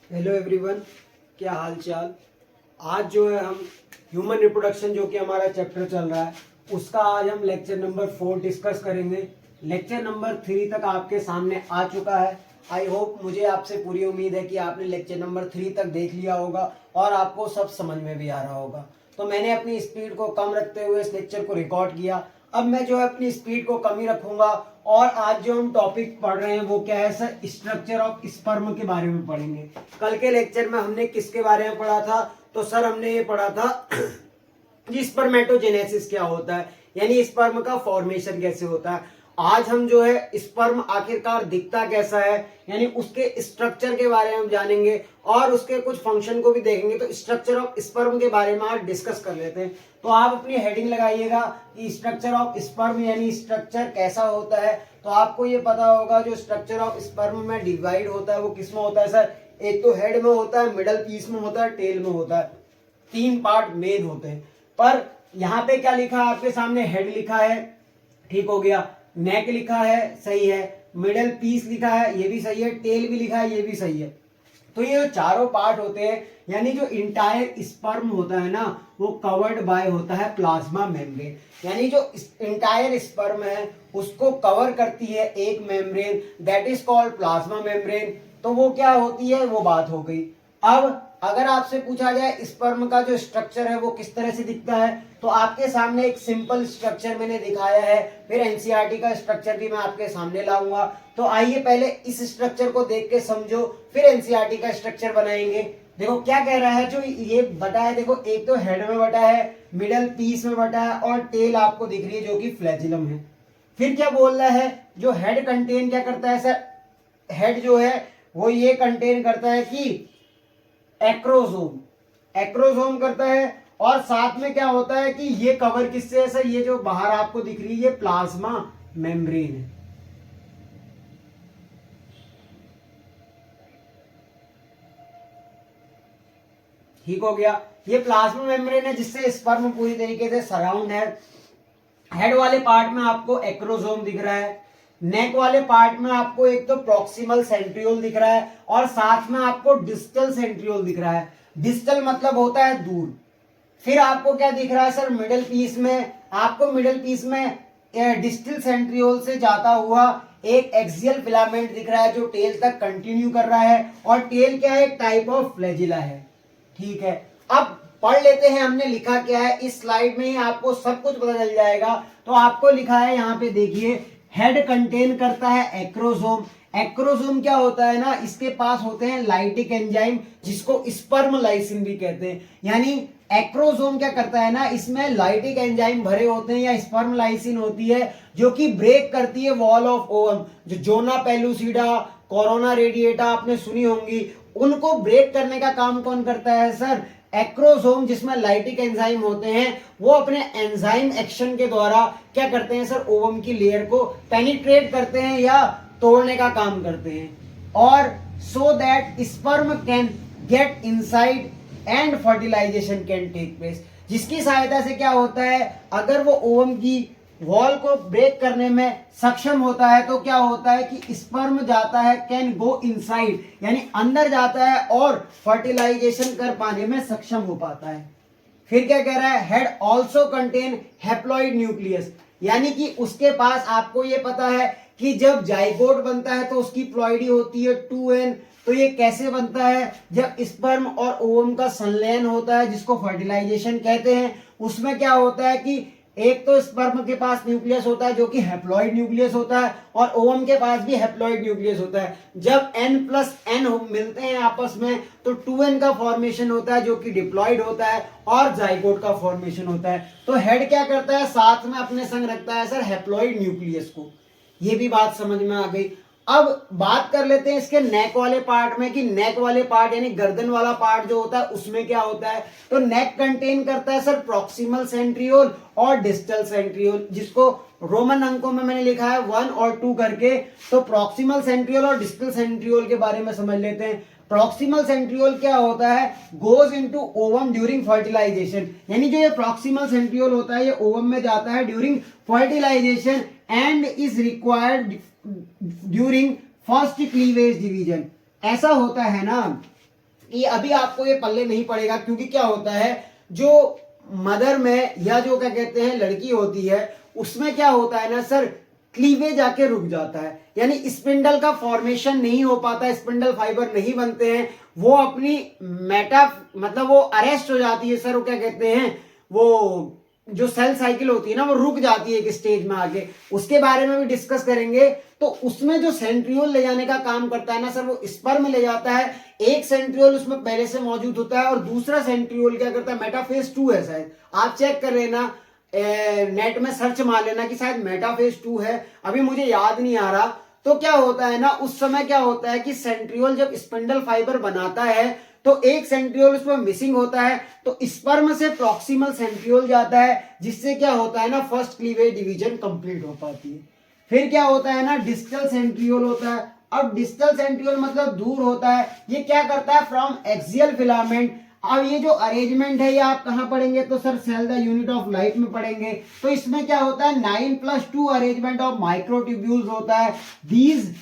Hello everyone, क्या हाल चाल। आज जो है हम ह्यूमन रिप्रोडक्शन जो कि हमारा चैप्टर चल रहा है उसका आज हम लेक्चर नंबर 4 डिस्कस करेंगे। लेक्चर नंबर 3 तक आपके सामने आ चुका है। आई होप, मुझे आपसे पूरी उम्मीद है कि आपने लेक्चर नंबर 3 तक देख लिया होगा और आपको सब समझ में भी आ रहा होगा। तो मैंने अपनी स्पीड को कम रखते हुए इस लेक्चर को रिकॉर्ड किया। अब मैं जो है अपनी स्पीड को कम ही रखूंगा और आज जो हम टॉपिक पढ़ रहे हैं वो क्या है सर, स्ट्रक्चर ऑफ स्पर्म के बारे में पढ़ेंगे। कल के लेक्चर में हमने किसके बारे में पढ़ा था? तो सर हमने ये पढ़ा था कि स्पर्मेटोजेनेसिस क्या होता है, यानी स्पर्म का फॉर्मेशन कैसे होता है। आज हम जो है स्पर्म आखिरकार दिखता कैसा है, यानी उसके स्ट्रक्चर के बारे में हम जानेंगे और उसके कुछ फंक्शन को भी देखेंगे। तो स्ट्रक्चर ऑफ स्पर्म के बारे में आज डिस्कस कर लेते हैं। तो आप अपनी हेडिंग लगाइएगा कि स्ट्रक्चर ऑफ स्पर्म यानी स्ट्रक्चर कैसा होता है। तो आपको ये पता होगा जो स्ट्रक्चर ऑफ स्पर्म में डिवाइड होता है वो किस में होता है सर? एक तो हेड में होता है, मिडल पीस में होता है, टेल में होता है। 3 पार्ट मेन होते हैं। पर यहाँ पे क्या लिखा है आपके सामने? हेड लिखा है, ठीक हो गया। नेक लिखा है, सही है। मिडल पीस लिखा है, ये भी सही है। टेल भी लिखा है, ये भी सही है। तो ये जो चारों पार्ट होते हैं, यानी जो इंटायर स्पर्म होता है ना, वो कवर्ड बाय होता है प्लाज्मा मेम्ब्रेन। यानी जो इंटायर स्पर्म है उसको कवर करती है एक membrane, that is called plasma membrane. तो वो क्या होती है, वो बात हो गई। अब अगर आपसे पूछा जाए स्पर्म का जो स्ट्रक्चर है वो किस तरह से दिखता है, तो आपके सामने एक सिंपल स्ट्रक्चर मैंने दिखाया है। फिर एनसीईआरटी का स्ट्रक्चर भी मैं आपके सामने लाऊंगा। तो आइए पहले इस स्ट्रक्चर को देख के समझो, फिर एनसीईआरटी का स्ट्रक्चर बनाएंगे। देखो क्या कह रहा है, जो ये बटा है, देखो एक तो हेड में बटा है, मिडल पीस में बटा है और टेल आपको दिख रही है जो कि फ्लैजिलम है। फिर क्या बोल रहा है, जो हेड कंटेन क्या करता है सर? हेड जो है वो ये कंटेन करता है कि एक्रोसोम, एक्रोसोम करता है। और साथ में क्या होता है कि ये कवर किससे है सर? ये जो बाहर आपको दिख रही है ये प्लाज्मा मेम्ब्रेन है। ठीक हो गया। ये प्लाज्मा मेम्ब्रेन है जिससे स्पर्म पूरी तरीके से सराउंड है। हेड वाले पार्ट में आपको एक्रोसोम दिख रहा है। नेक वाले पार्ट में आपको एक तो प्रॉक्सिमल सेंट्रियोल दिख रहा है और साथ में आपको डिस्टल सेंट्रियोल दिख रहा है। डिस्टल मतलब होता है दूर। फिर आपको क्या दिख रहा है सर? मिडिल पीस में आपको, मिडिल पीस में डिस्टल सेंट्रियोल से जाता हुआ एक एक्सियल फिलामेंट दिख रहा है जो टेल तक कंटिन्यू कर रहा है। और टेल क्या है? एक टाइप ऑफ फ्लैजिला है। ठीक है, अब पढ़ लेते हैं हमने लिखा क्या है। इस स्लाइड में ही आपको सब कुछ पता चल जाएगा। तो आपको लिखा है यहाँ पे देखिए, हेड कंटेन करता है एक्रोसोम। एक्रोसोम क्या होता है ना, इसके पास होते हैं लाइटिक एंजाइम जिसको स्पर्म लाइसिन भी कहते हैं। यानी एक्रोसोम क्या करता है ना, इसमें लाइटिक एंजाइम भरे होते हैं या स्पर्म लाइसिन होती है जो कि ब्रेक करती है वॉल ऑफ ओवम। जो जोना पेलुसिडा, कोरोना रेडिएटा आपने सुनी होंगी, उनको ब्रेक करने का काम कौन करता है सर? एक्रोसोम, जिसमें लाइटिक एंजाइम होते हैं। वो अपने एंजाइम एक्शन के द्वारा क्या करते हैं सर? ओवम की लेयर को पेनिट्रेट करते हैं या तोड़ने का काम करते हैं। और so that sperm can get inside and fertilization can take place. जिसकी सहायता से क्या होता है, अगर वो ओवम की वॉल को ब्रेक करने में सक्षम होता है तो क्या होता है कि स्पर्म जाता है, कैन गो इनसाइड, यानी अंदर जाता है और फर्टिलाइजेशन कर पाने में सक्षम हो पाता है। फिर क्या कह रहा है? Head also contain haploid nucleus, यानी कि उसके पास, आपको ये पता है कि जब जाइगोट बनता है तो उसकी प्लॉइडी होती है 2n। तो ये कैसे बनता है? जब स्पर्म और ओवम का संलयन होता है जिसको फर्टिलाइजेशन कहते हैं। उसमें क्या होता है कि एक तो स्पर्म के पास न्यूक्लियस होता है जो कि हैप्लॉइड न्यूक्लियस होता है और ओवम के पास भी हैप्लॉइड न्यूक्लियस होता है। जब n+n मिलते हैं आपस में तो 2n का फॉर्मेशन होता है जो कि डिप्लॉइड होता है और जाइगोट का फॉर्मेशन होता है। तो हेड क्या करता है? साथ में अपने संग रखता है सर हैप्लॉइड न्यूक्लियस को। ये भी बात समझ में आ गई। अब बात कर लेते हैं इसके नेक वाले पार्ट में कि नेक वाले पार्ट यानी गर्दन वाला पार्ट जो होता है उसमें क्या होता है। तो नेक कंटेन करता है सर प्रॉक्सिमल सेंट्रियोल और डिस्टल सेंट्रियोल, जिसको रोमन अंकों में मैंने लिखा है 1 और 2 करके। तो प्रॉक्सिमल सेंट्रियोल और डिस्टल सेंट्रियोल के बारे में समझ लेते हैं। प्रॉक्सिमल सेंट्रियोल क्या होता है? Goes into ovum during fertilization, यानी जो ये प्रॉक्सिमल सेंट्रियोल होता है ये ओवम में जाता है during fertilization and is required during first cleavage division. ऐसा होता है ना ये अभी आपको ये पल्ले नहीं पड़ेगा, क्योंकि क्या होता है जो मदर में या जो क्या कहते हैं लड़की होती है उसमें क्या होता है ना सर, क्लीवेज आके रुक जाता है, यानी स्पिंडल का फॉर्मेशन नहीं हो पाता, स्पिंडल फाइबर नहीं बनते हैं, वो अपनी मेटा मतलब वो अरेस्ट हो जाती है सर, वो क्या कहते हैं वो जो सेल साइकिल होती है ना वो रुक जाती है एक स्टेज में आके, उसके बारे में भी डिस्कस करेंगे। तो उसमें जो सेंट्रियोल ले जाने का काम करता है ना सर, वो स्पर्म ले जाता है, एक सेंट्रियोल उसमें पहले से मौजूद होता है और दूसरा सेंट्रियोल क्या करता है, मेटाफेज 2 है शायद, आप चेक कर लेना, नेट में सर्च मार लेना कि शायद मेटाफेज 2 है, अभी मुझे याद नहीं आ रहा। तो क्या होता है ना, उस समय क्या होता है कि सेंट्रियोल जब स्पिंडल फाइबर बनाता है तो एक सेंट्रियोल उसमें मिसिंग होता है, तो स्पर्म से प्रॉक्सिमल सेंट्रियोल जाता है, जिससे क्या होता है ना फर्स्ट क्लीवेज डिवीजन कंप्लीट हो पाती है। फिर क्या होता है ना, डिस्टल सेंट्रियोल होता है। अब डिस्टल सेंट्रियोल मतलब दूर होता है, ये क्या करता है, फ्रॉम एक्सियल फिलामेंट। अब ये जो अरेंजमेंट है ये आप कहां पढ़ेंगे, तो sir cell the unit of life में पढ़ेंगे। तो इसमें क्या होता है, 9+2 अरेंजमेंट ऑफ माइक्रोट्यूब्यूल्स होता है। दीज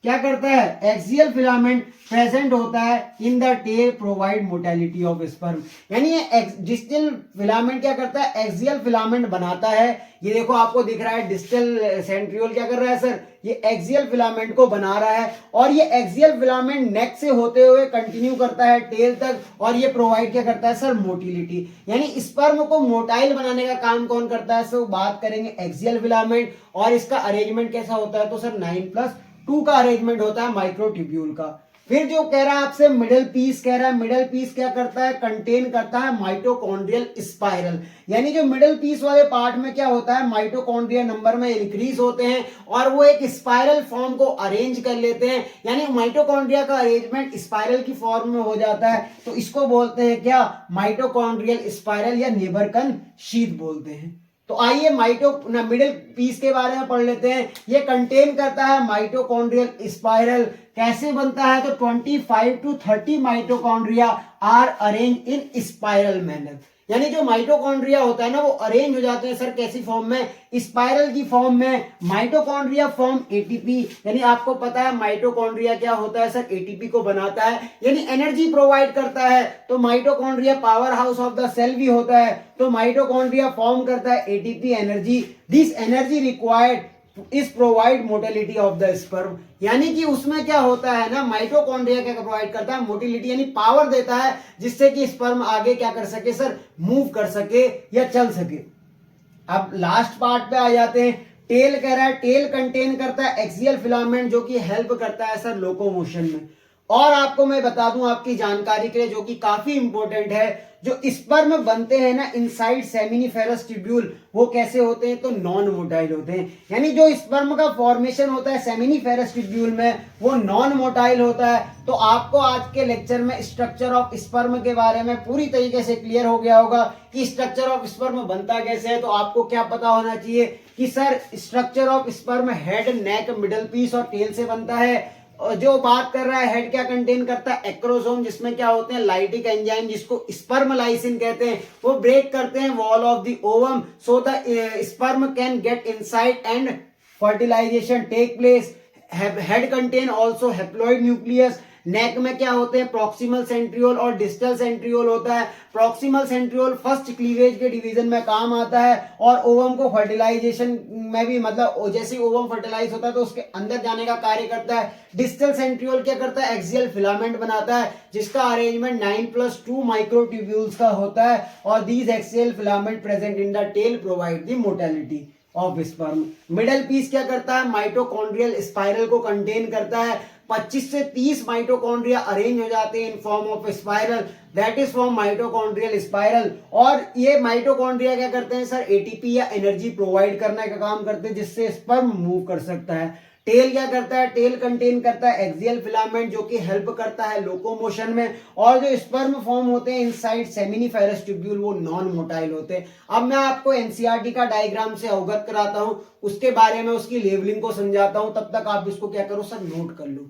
क्या करता है, एक्सियल फिलामेंट प्रेजेंट होता है in the tail, provide motility of sperm. यानी ये डिस्टल फिलामेंट क्या करता है, एक्सियल फिलामेंट बनाता है। ये देखो आपको दिख रहा है डिस्टल सेंट्रियोल क्या कर रहा है सर, ये एक्सियल फिलामेंट को बना रहा है, और ये एक्सियल फिलामेंट नेक से होते हुए कंटिन्यू करता है टेल तक, और ये प्रोवाइड क्या करता है सर, मोटिलिटी। यानी स्पर्म को मोटाइल बनाने का काम कौन करता है, सो बात करेंगे एक्सियल फिलामेंट। और इसका अरेंजमेंट कैसा होता है, तो सर 9+2 का अरेंजमेंट होता है माइक्रोट्यूब्यूल का। फिर जो कह रहा है आपसे मिडल पीस, कह रहा है मिडल पीस क्या करता है, कंटेन करता है माइटोकॉन्ड्रियल स्पाइरल। यानी जो मिडल पीस वाले पार्ट में क्या होता है, माइटोकॉन्ड्रिया नंबर में इंक्रीज होते हैं और वो एक स्पाइरल फॉर्म को अरेंज कर लेते हैं, यानी माइटोकॉन्ड्रिया का अरेंजमेंट स्पाइरल की फॉर्म में हो जाता है। तो इसको बोलते हैं क्या, माइटोकॉन्ड्रियल स्पाइरल या नेबरकन शीथ बोलते हैं। तो आइए मिडिल पीस के बारे में पढ़ लेते हैं। ये कंटेन करता है माइटोकॉन्ड्रियल स्पाइरल। कैसे बनता है, तो 25 to 30 mitochondria are arrange in spiral manner. यानी जो माइटोकॉन्ड्रिया होता है ना वो अरेंज हो जाते हैं सर कैसी फॉर्म में, स्पाइरल की फॉर्म में। माइटोकॉन्ड्रिया फॉर्म एटीपी, यानी आपको पता है माइटोकॉन्ड्रिया क्या होता है सर, एटीपी को बनाता है, यानी एनर्जी प्रोवाइड करता है। तो mitochondria power house of the cell भी होता है। तो माइटोकॉन्ड्रिया फॉर्म करता है ATP energy. This energy required is provide motility of the sperm. यानी कि उसमें क्या होता है ना, माइटोकॉन्ड्रिया क्या प्रोवाइड करता है, मोटिलिटी, यानी पावर देता है जिससे कि स्पर्म आगे क्या कर सके सर, मूव कर सके या चल सके। अब लास्ट पार्ट पे आ जाते हैं। टेल कह रहा है, टेल कंटेन करता है एक्सियल फिलामेंट जो कि हेल्प करता है सर लोकोमोशन में। और आपको मैं बता दूं आपकी जानकारी के लिए, जो कि काफी इंपॉर्टेंट है, जो स्पर्म बनते हैं ना इनसाइड सेमिनिफेरस ट्यूब्यूल, वो कैसे होते हैं, तो नॉन मोटाइल होते हैं। यानी जो स्पर्म का फॉर्मेशन होता है सेमिनिफेरस ट्यूब्यूल में वो नॉन मोटाइल होता है। तो आपको आज के लेक्चर में स्ट्रक्चर ऑफ स्पर्म के बारे में पूरी तरीके से क्लियर हो गया होगा कि स्ट्रक्चर ऑफ स्पर्म बनता कैसे है। तो आपको क्या पता होना चाहिए कि sir structure of sperm head, neck, middle piece और टेल से बनता है। जो बात कर रहा है हेड क्या कंटेन करता है, एक्रोसोम, जिसमें क्या होते हैं लाइटिक एंजाइम जिसको स्पर्मलाइसिन कहते हैं, वो ब्रेक करते हैं wall of the ovum so the sperm can get inside and fertilisation take place. Head contain also haploid nucleus. Neck में क्या होते हैं, प्रॉक्सिमल सेंट्रियोल और डिस्टल सेंट्रियोल होता है। प्रॉक्सिमल सेंट्रियोल फर्स्ट क्लीवेज के डिवीजन में काम आता है और ओवम को फर्टिलाइजेशन में भी, मतलब जैसे ओवम फर्टिलाइज होता है तो उसके अंदर जाने का कार्य करता है। डिस्टल सेंट्रियोल क्या करता है, एक्सियल फिलामेंट बनाता है जिसका अरेंजमेंट 9+2 माइक्रोट्यूब्यूल्स का होता है। और these axial filament present in the tail provide the motility of sperm. Middle piece क्या करता है, माइटोकॉन्ड्रियल स्पाइरल को कंटेन करता है। 25 से 30 माइटोकॉन्ड्रिया अरेंज हो जाते हैं in form of spiral, that is form mitochondrial spiral. और ये माइटोकॉन्ड्रिया क्या करते हैं सर, एटीपी या एनर्जी प्रोवाइड करने का काम करते हैं जिससे स्पर्म मूव कर सकता है। टेल क्या करता है, टेल कंटेन करता है एक्सियल फिलामेंट जो कि हेल्प करता है लोकोमोशन में। और जो स्पर्म फॉर्म होते हैं इनसाइड सेमिनिफेरस ट्यूब्यूल वो नॉन मोटाइल होते हैं। अब मैं आपको एनसीईआरटी का डायग्राम से अवगत कराता हूं, उसके बारे में उसकी लेवलिंग को समझाता हूं, तब तक आप इसको क्या करो सर, नोट कर लो।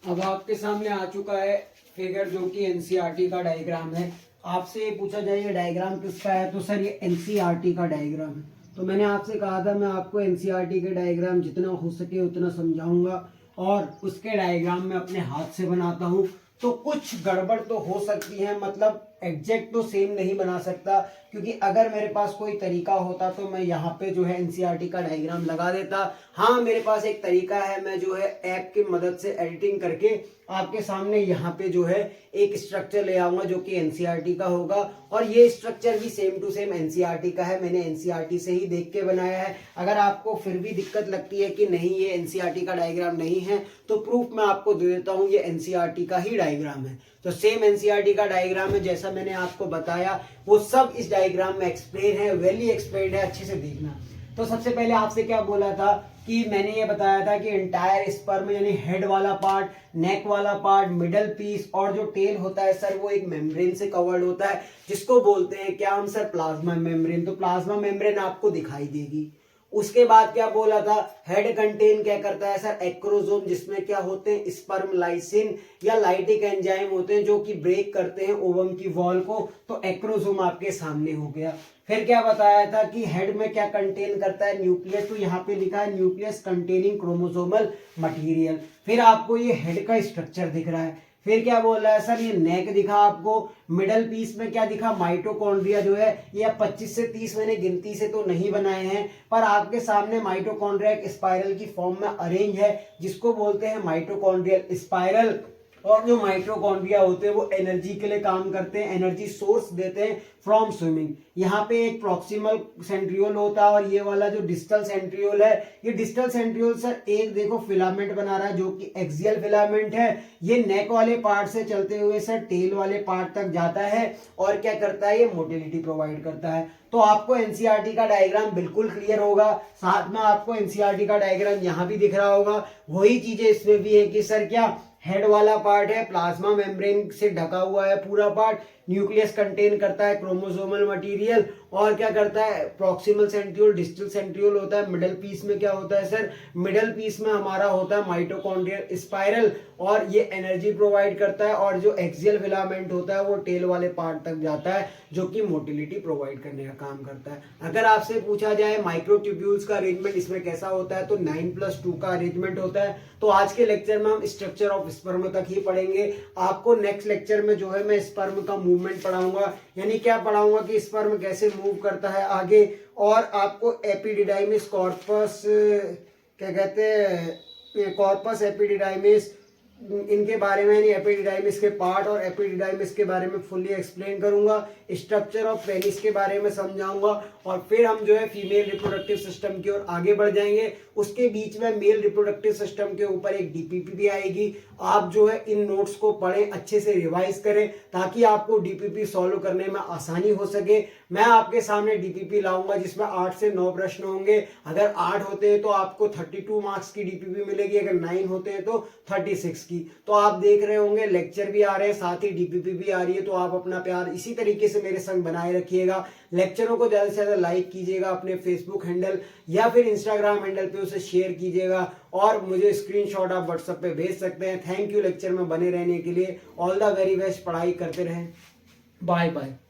अब आपके सामने आ चुका है फिगर जो कि एनसीईआरटी का डायग्राम है। आपसे ये पूछा जाए ये डायग्राम किसका है, तो सर ये एनसीईआरटी का डायग्राम है। तो मैंने आपसे कहा था मैं आपको एनसीईआरटी के डायग्राम जितना हो सके उतना समझाऊंगा और उसके डायग्राम में अपने हाथ से बनाता हूँ, तो कुछ गड़बड़ तो हो सकती है, मतलब एग्जैक्ट तो सेम नहीं बना सकता, क्योंकि अगर मेरे पास कोई तरीका होता तो मैं यहाँ पे जो है एनसीईआरटी का डायग्राम लगा देता। हाँ, मेरे पास एक तरीका है, मैं जो है ऐप की मदद से एडिटिंग करके आपके सामने यहाँ पे जो है एक स्ट्रक्चर ले आऊंगा जो कि एनसीईआरटी का होगा, और ये स्ट्रक्चर भी सेम टू सेम एनसीईआरटी का है, मैंने एनसीईआरटी से ही देख के बनाया है। अगर आपको फिर भी दिक्कत लगती है कि नहीं ये एनसीईआरटी का डायग्राम नहीं है, तो प्रूफ मैं आपको दे देता हूँ, ये एनसीईआरटी का ही डायग्राम है। तो सेम एनसीईआरटी का डायग्राम है, जैसा मैंने आपको बताया वो सब इस डायग्राम में एक्सप्लेन है, वेली एक्सप्लेन है, अच्छे से देखना। तो सबसे पहले आपसे क्या बोला था कि मैंने ये बताया था कि एंटायर स्पर्म यानी हेड वाला पार्ट, नेक वाला पार्ट, मिडल पीस और जो टेल होता है सर वो एक मेम्ब्रेन से कवर्ड होता है, जिसको बोलते हैं क्या हम सर, प्लाज्मा मेम्ब्रेन। तो प्लाज्मा मेम्ब्रेन आपको दिखाई देगी। उसके बाद क्या बोला था, हेड कंटेन क्या करता है सर, एक्रोसोम, जिसमें क्या होते हैं, स्पर्म लाइसिन या लाइटिक एंजाइम होते हैं जो कि ब्रेक करते हैं ओवम की वॉल को। तो एक्रोसोम आपके सामने हो गया। फिर क्या बताया था कि हेड में क्या कंटेन करता है, न्यूक्लियस। तो यहाँ पे लिखा है न्यूक्लियस कंटेनिंग क्रोमोसोमल मटेरियल। फिर आपको ये हेड का स्ट्रक्चर दिख रहा है। फिर क्या बोल रहा है सर, ये नेक दिखा आपको, मिडल पीस में क्या दिखा, माइटोकॉन्ड्रिया जो है ये 25 से 30 मैंने गिनती से तो नहीं बनाए हैं, पर आपके सामने माइटोकॉन्ड्रिया एक स्पाइरल की फॉर्म में अरेंज है, जिसको बोलते हैं माइटोकॉन्ड्रियल स्पाइरल। और जो माइटोकॉन्ड्रिया होते हैं वो एनर्जी के लिए काम करते हैं, एनर्जी सोर्स देते हैं फ्रॉम स्विमिंग। यहाँ पे एक प्रॉक्सिमल सेंट्रियोल होता है और ये वाला जो डिस्टल सेंट्रियोल है, ये डिस्टल सेंट्रियोल सर एक देखो फिलामेंट बना रहा है जो कि एक्सियल फिलामेंट है। ये नेक वाले पार्ट से चलते हुए सर टेल वाले पार्ट तक जाता है और क्या करता है, ये मोटिलिटी प्रोवाइड करता है। तो आपको एनसीईआरटी का डायग्राम बिल्कुल क्लियर होगा, साथ में आपको एनसीईआरटी का डायग्राम यहाँ भी दिख रहा होगा। वही चीजें इसमें भी है कि सर क्या, हेड वाला पार्ट है प्लाज्मा मेम्ब्रेन से ढका हुआ है पूरा पार्ट, न्यूक्लियस कंटेन करता है क्रोमोसोमल मटेरियल, और क्या करता है, प्रॉक्सिमल सेंट्रियोल, डिस्टल सेंट्रियोल होता है। मिडल पीस में क्या होता है सर, मिडल पीस में हमारा होता है माइटोकॉन्ड्रियल स्पाइरल, और ये एनर्जी प्रोवाइड करता है। और जो एक्सियल फिलामेंट होता है वो टेल वाले पार्ट तक जाता है जो कि मोटिलिटी प्रोवाइड करने का काम करता है। अगर आपसे पूछा जाए माइक्रोट्यूब्यूल्स का अरेंजमेंट इसमें कैसा होता है, तो 9+2 का अरेंजमेंट होता है। तो आज के लेक्चर में हम स्ट्रक्चर ऑफ स्पर्म तक ही पढ़ेंगे। आपको नेक्स्ट लेक्चर में जो है मैं स्पर्म का मूवमेंट पढ़ाऊंगा, यानी क्या पढ़ाऊंगा कि स्पर्म कैसे मूव करता है आगे, और आपको एपिडिडाइमिस, कॉर्पस क्या कहते हैं, कॉर्पस एपिडिडाइमिस, इनके बारे में, यानी एपिडिडाइमिस के पार्ट और एपिडिडाइमिस के बारे में फुल्ली एक्सप्लेन करूंगा। स्ट्रक्चर ऑफ पेनिस के बारे में समझाऊंगा, और फिर हम जो है फीमेल रिप्रोडक्टिव सिस्टम की ओर आगे बढ़ जाएंगे। उसके बीच में मेल रिप्रोडक्टिव सिस्टम के ऊपर एक डीपीपी भी आएगी। आप जो है इन नोट्स को पढ़ें, अच्छे से रिवाइज करें, ताकि आपको डीपीपी सॉल्व करने में आसानी हो सके। मैं आपके सामने डीपीपी लाऊंगा जिसमें 8 से 9 प्रश्न होंगे। अगर 8 होते हैं तो आपको 32 मार्क्स की डीपीपी मिलेगी, अगर 9 होते हैं तो 36 की। तो आप देख रहे होंगे लेक्चर भी आ रहे हैं, साथ ही डीपीपी भी आ रही है। तो आप अपना प्यार इसी तरीके से मेरे संग बनाए रखिएगा। लेक्चरों को ज्यादा से ज्यादा लाइक कीजिएगा, अपने फेसबुक हैंडल या फिर इंस्टाग्राम हैंडल पे उसे शेयर कीजिएगा, और मुझे स्क्रीनशॉट आप व्हाट्सएप पे भेज सकते हैं। थैंक यू लेक्चर में बने रहने के लिए। ऑल द वेरी बेस्ट, पढ़ाई करते रहें। Bye bye.